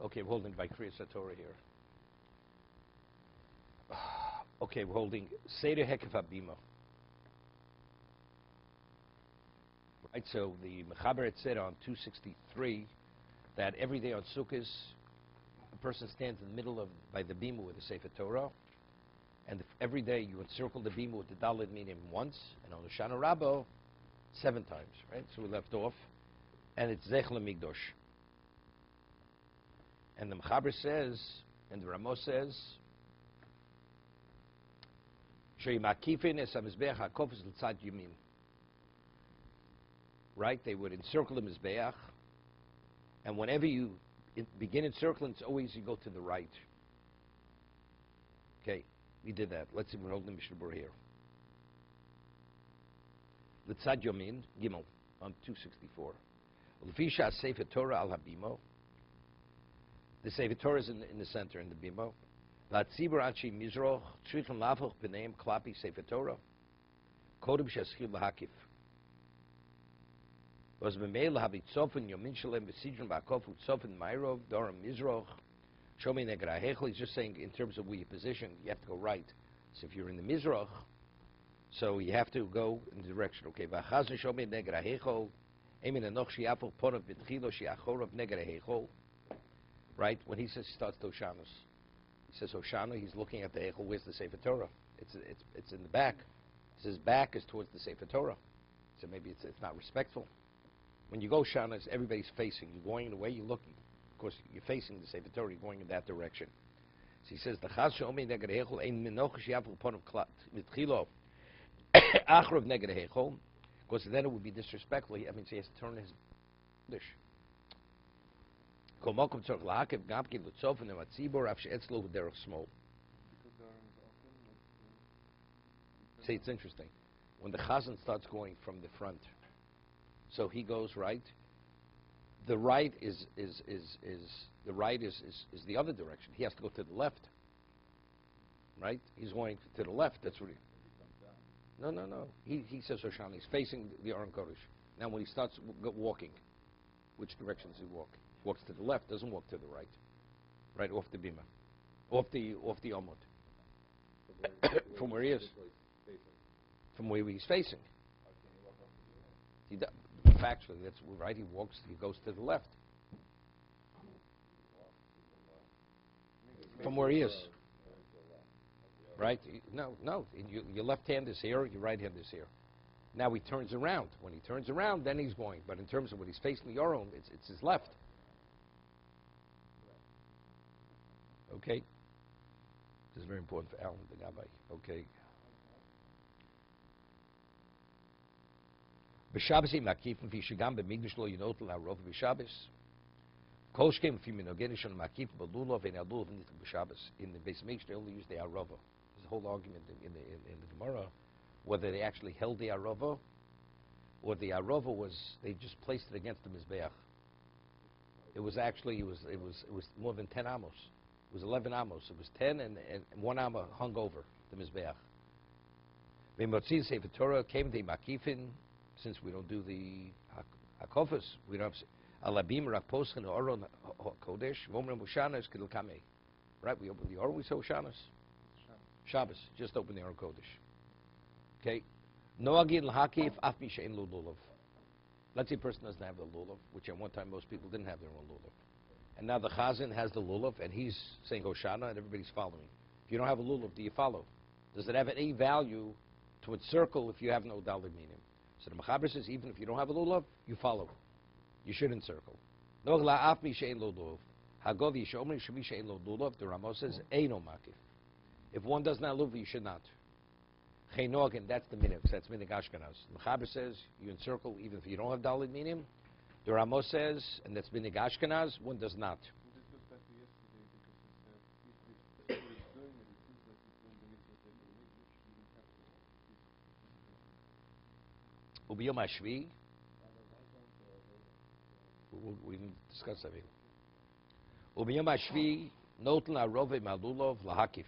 Okay, we're holding by Kriya Satorah here. Okay, we're holding Seder Hekef Abima. Right, so the Mechaber had said on 263 that every day on Sukkot, a person stands in the middle of, by the bima with the Sefer Torah, and every day you encircle the bima with the Dalet Minim once, and on the Shana Rabbah, 7 times, right? So we left off, and it's Zech LeMikdosh. And the Mechaber says, and the Ramos says, Sheyimakifin es HaMizbeach HaKofes L'tzad Yamin. Right? They would encircle the Mizbeach, and whenever you begin encircling, it's always you go to the right. Okay, we did that. Let's see, we're holding the Mishna Berura here. L'tzad Yamin, Gimel, on 264. L'fisha Sefer Torah al Habimo. The Sefer Torah is in the center, in the bimo. L'tzibur Anshi Mizroch, Tzrichim Lavoch B'neim Klapi Sefer Torah. Kodem Sheschil L'Hakif. Was b'meil habitzofen yomin shalem b'sidron ba'akov utzofen ma'irov doram mizroch shomi negra hechel. He's just saying in terms of where you position, you have to go right. So if you're in the mizroch, so you have to go in the direction. Okay, v'achazon shomi negra hechel emin anoch shi'apol ponav b'tchilo shi'achorov negra hechel. Right, when he says he starts to Hoshanos, he says Hoshana. He's looking at the hechel. Where's the Sefer Torah? It's in the back. His back is towards the Sefer Torah. So maybe it's not respectful. When you go Shanas, everybody's facing. You're going the way you're looking. Of course, you're facing the Sefer Torah. You're going in that direction. So he says, "The chaz she'omei neged hechol ein minoch she'yavul ponav mitchilo achrov neged hechol." Because then it would be disrespectful. I mean, so he has to turn his dish. Kol mokum tzorch lahakev gabki l'tzof and l'matzibor af she'etzlo derech smol. See, it's interesting. When the chazan starts going from the front, so he goes right. The right is the other direction. He has to go to the left. Right? He's going to the left. That's what he. No. He says Hoshana. He's facing the Aron Kodesh. Now, when he starts walking, which direction does he walk? He walks to the left. Doesn't walk to the right. Right off the bima, off the omot. From where he is. From where he's facing. He does. Factually, that's right. He goes to the left. From where he is. Right? No. Your left hand is here, your right hand is here. Now he turns around. When he turns around, then he's going. But in terms of when he's facing the Yoron, it's his left. Okay? This is very important for Alan the Gabbai. Okay. B'Shabbos makifim fi shegam b'migdash lo yinotel harov b'Shabbos. Kol shkem fi minogenish on makif b'lulav and lulav nitzk b'Shabbos. In the Beis Mikdash they only use the arava. There's a whole argument in the Gemara whether they actually held the arava or the arava was they just placed it against the mizbeach. It was more than 10 amos. It was 11 amos. It was 10 and 1 amma hung over the mizbeach. V'motzin sefer Torah came the makifin. Since we don't do the hakofas, we don't have alabim rakposchen oron kodesh v'omrim Hoshanas kedel kamei. Right, we open the Or, we say Hoshanas. Shabbos, just open the Aron Kodesh. Okay, noagin l'hakif af mi she'en lo lulav. Let's say a person doesn't have the lulav, which at one time most people didn't have their own lulav, and now the chazan has the lulav, and he's saying Hoshana, and everybody's following. If you don't have a lulav, do you follow? Does it have any value to encircle if you have no daled minim? So the Mechaber says, even if you don't have a lulav, you follow. You should encircle. The Ramos says, Eino makif. If one does not lulav, you should not. Cheinogin, that's the minim. That's minig Ashkenaz. The Mechaber says, you encircle even if you don't have daled minim. The Ramos says, and that's minig Ashkenaz, one does not. Ubiyom Hashvi. We didn't discuss that. Ubiyom Hashvi notel arove malulov lahakif.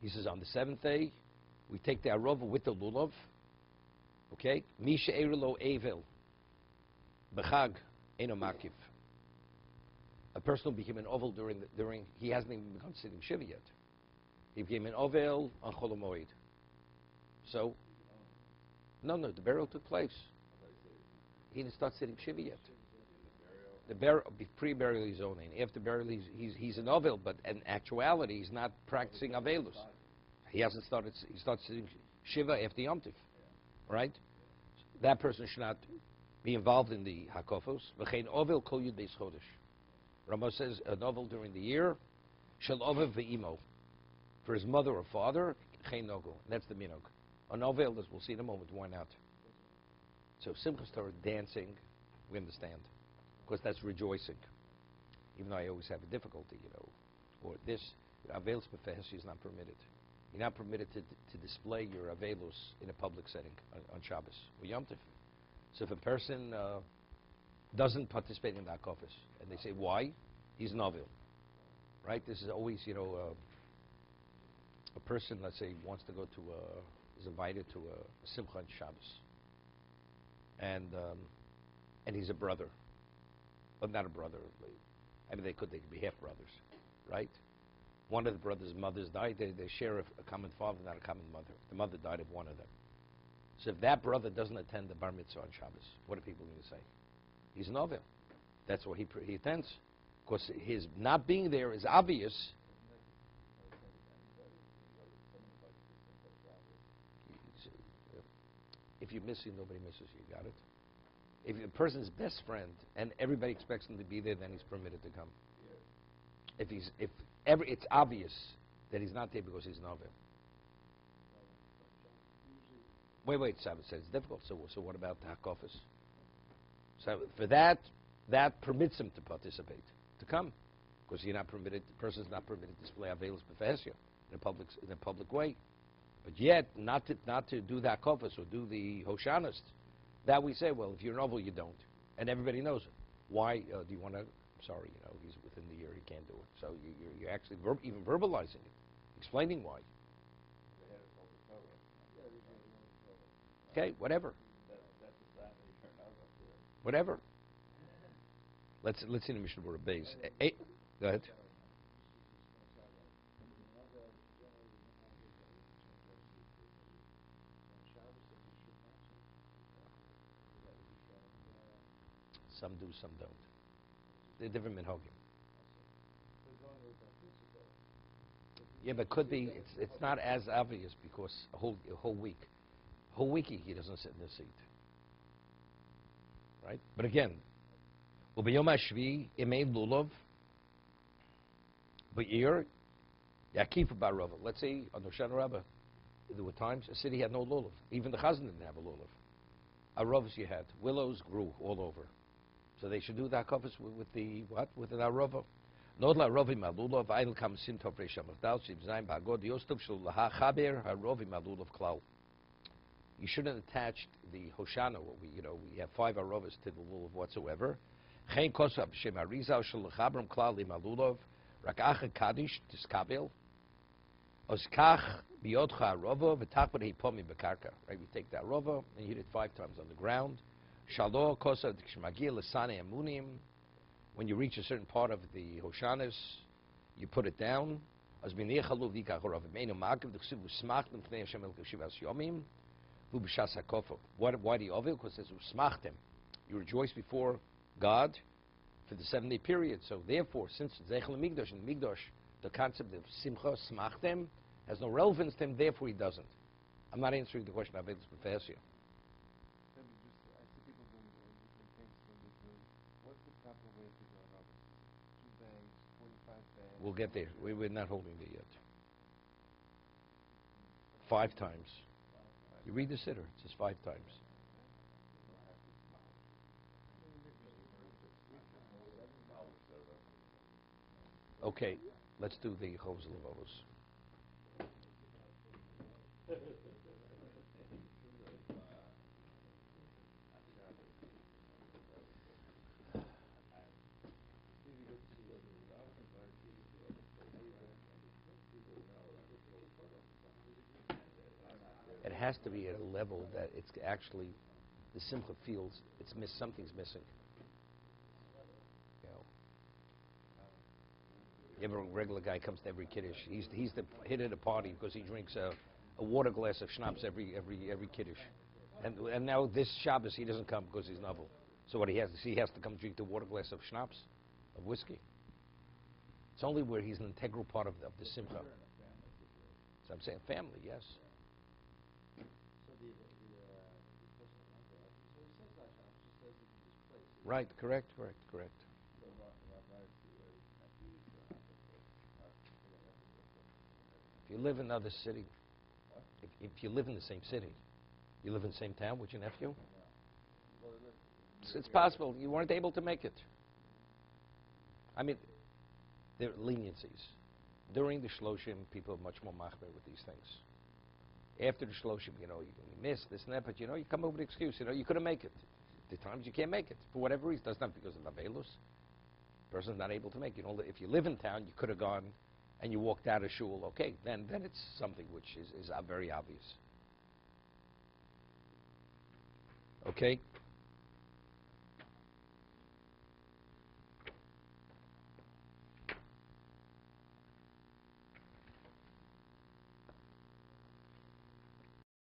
He says on the 7th day we take the arove with the lulav. Okay, misha erilo evil bechag eno makif. A person who became an ovel during he hasn't even begun sitting shiva yet. He became an ovel on Chol Hamoed. So, no, the burial took place. He didn't start sitting shiva yet. The pre-burial he's owning. After burial he's an ovel, but in actuality he's not practicing avelus. He hasn't started. He starts sitting shiva after Yom Tiv, right? That person should not be involved in the hakofos. V'chein ovel kol yud beis chodesh. Rama says an ovel during the year shel ovel ve'imo for his mother or father chein nogo. That's the minog. An ovel, as we'll see in a moment, worn out. So Simchas Torah, dancing, we understand, because that's rejoicing. Even though I always have a difficulty, or this avelus b'fehesi is not permitted. You're not permitted to display your avelus in a public setting on Shabbos or Yom Tov. So if a person doesn't participate in the hakofos, and they say why, he's an ovel, right? This is always, a person, let's say, wants to go to is invited to a simcha on Shabbos, and he's a brother, but not a brother. I mean, they could be half brothers, right? One of the brothers' mothers died. They share a common father, not a common mother. The mother died of one of them. So if that brother doesn't attend the bar mitzvah on Shabbos, what are people going to say? He's an ovel. That's why he attends. Because his not being there is obvious. If you're missing, nobody misses you. Got it? If a person's best friend and everybody expects him to be there, then he's permitted to come. If it's obvious that he's not there because he's an ovel. Wait, Sabbath says it's difficult. So what about the hakofos? So for that permits him to participate, to come, because you're not permitted. The person's not permitted to display avelus b'fehesya in a public way. But yet, not to do the hakofos or do the hoshanas, that we say, well, if you're an ovel, you don't, and everybody knows it. Why do you want to? I'm sorry, he's within the year, he can't do it. So you're actually even verbalizing it, explaining why. Okay, whatever. Whatever. Let's see the Mishna Berura base. Go ahead. Some do, some don't. They're different minhagim. Yeah, but could be it's not as obvious because a whole week he doesn't sit in the seat, right? But again, ubiyom hashvi imei lulav b'ir yakif barova. Let's say on the Hoshana Rabbah, there were times a city had no lulav. Even the chazan didn't have a lulav. Arovas you had. Willows grew all over. So they should do the hakofos with the what? With an arova. Not la rovi malulav. I'll come sim tov reishamav dal shibzaim bagod yostov shul laha chaber harovi malulav klal. You shouldn't attach the Hoshana. We have 5 arovas to the lulav whatsoever. Chen kosab shem arizal shul lachabram klal li malulav rak acha kadish tiskabel. Oskach biyotcha arova v'tach b'nei pomi bekarka. Right, we take that arova and hit it 5 times on the ground. Shalo kosa d'kshmagir l'sanei amunim. When you reach a certain part of the Hoshanas, you put it down. As b'nei chaluv dikach arova meinu ma'akev d'chsiv u'smachtem p'nei Hashem el k'shivas yomim v'b'shas hakofo. Why the ovel? Because it says u'smachtem. You rejoice before God for the 7-day period. So therefore, since Zeichel Migdosh and Migdosh, the concept of simcha smachtem has no relevance to him. Therefore, he doesn't. I'm not answering the question of Avelus B'fehesya. We'll get there. We're not holding there yet. 5 times. You read the Siddur. It says 5 times. Okay, let's do the Chovos Levavos. It has to be at a level that it's actually the simcha feels something's missing. Every regular guy comes to every kiddush. He's the hit of the party because he drinks a water glass of schnapps every kiddush. And now this Shabbos he doesn't come because he's novel. So what he has to come drink the water glass of schnapps, of whiskey. It's only where he's an integral part of the simcha. So I'm saying family, yes. Right, correct. If you live in another city, if you live in the same city, you live in the same town with your nephew, it's possible you weren't able to make it. I mean, there are leniencies. During the Shloshim, people are much more machmer with these things. After the Shloshim, you miss this and that, but you come up with an excuse. You couldn't make it. The times you can't make it for whatever reason. That's not because of Avelus. Person's not able to make it. If you live in town, you could have gone and you walked out of shul. Okay, then it's something which is very obvious. Okay.